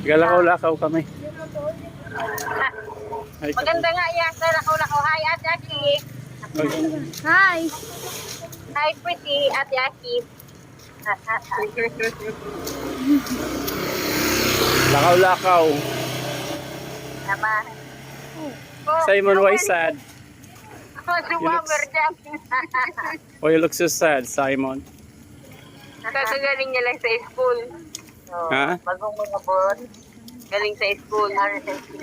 Galakaw-lakaw kami. Ay, Maganda nga yan, sir. Lakaw-lakaw. Hi, Ate Aki. Hi! Hi, pretty Ate Aki. Lakaw-lakaw. Naman. Simon, why sad? Sumammer dyan. Why you look so sad, Simon? Kakagaling niya lang sa school. Ha? Bagong mga board. Galing sa school. Ano sa school.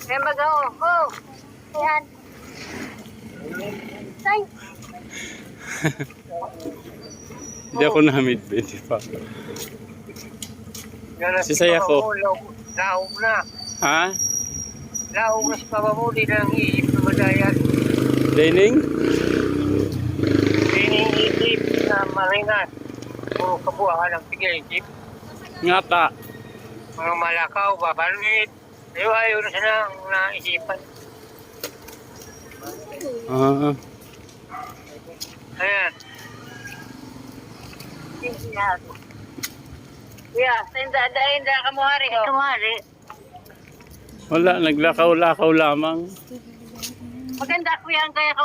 Kaya mag-o. Oh! Ayan. Ay! Hindi ako na-midbit pa. Sisaya ko. Laog na. Ha? Laog na sa pamamuli ng iisip na madayan. Dining? Inisip na maringat. Puro kabuhaan ang tigil-isip. Ngata. Mga malakaw, babanit. Ayaw na siya ng naisipan. Ayan. Yeah, senda ka mo hari. Kumari. Wala, naglakaw-lakaw lamang. Maganda ko yan, kaya ka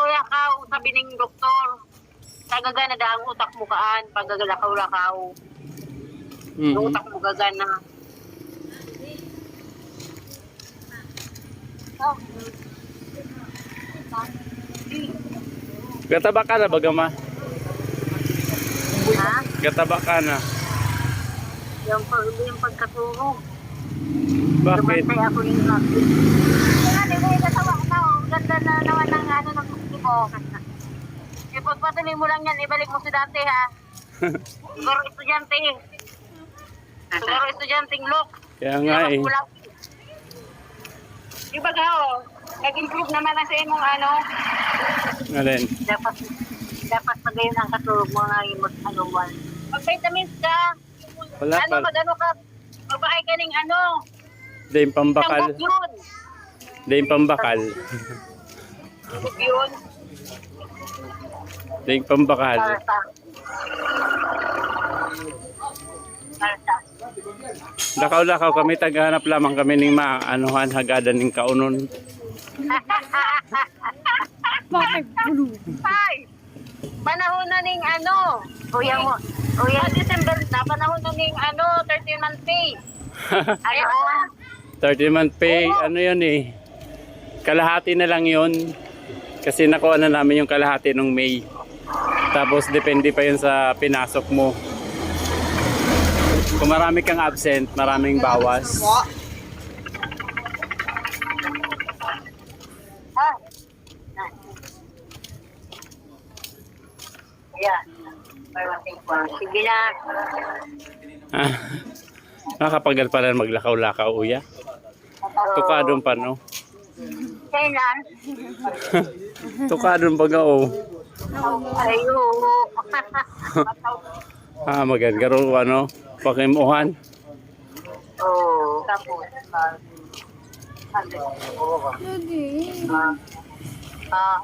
sabi ng doktor. Tagagana da ang utak mo kaan, pagagalakaw-lakaw. Ang utak mo gagana. Oh. Gataba ka na, bagama? Ha? Gataba ka na. Yung pagkaturo. Bakit? Dumantay ako yung nabi. Kaya di ba yung kasawa ko na, ganda na naman ng ano ng gusto mo. Ipagpatuloy mo lang yan, ibalik mo si dati ha. Siguro estudyante eh. Siguro estudyanteng look. Kaya nga eh. Diba ka o, nag-improve naman na sa imong ano. Alin? Dapat magayon ang katulog mo nga yung mag-anuwan. Mag-vitamins ka. Wala Ano, pa. mag-ano ka. Magbahay ka ng ano. Dahil pambakal. Isang yun. Dahil pambakal. Yun. Dahil pambakal. Salsa. Salsa. Lakaw-lakaw kami, taghanap lamang kami ng maanuhan, hagadan ng kaunon. Bakit blue? Ay! Panahon na ning ano. Kuya mo. Kuya, December na. Panahon na ning ano, 13-month pay. Ayun. 30-month pay, ano yun eh. Kalahati na lang yun. Kasi nakuha na namin yung kalahati ng May. Tapos depende pa yun sa pinasok mo. Kung marami kang absent, maraming bawas. Ah. Ayan. Sige na. Nakapagal pa rin maglakaw-lakaw, uya. Tukadon pa, no? Kailan? Tukadon pa ga, oh. Ayun. Magagaro, ano, pakimuhan. Oo. Tapos. Lagi. Ah.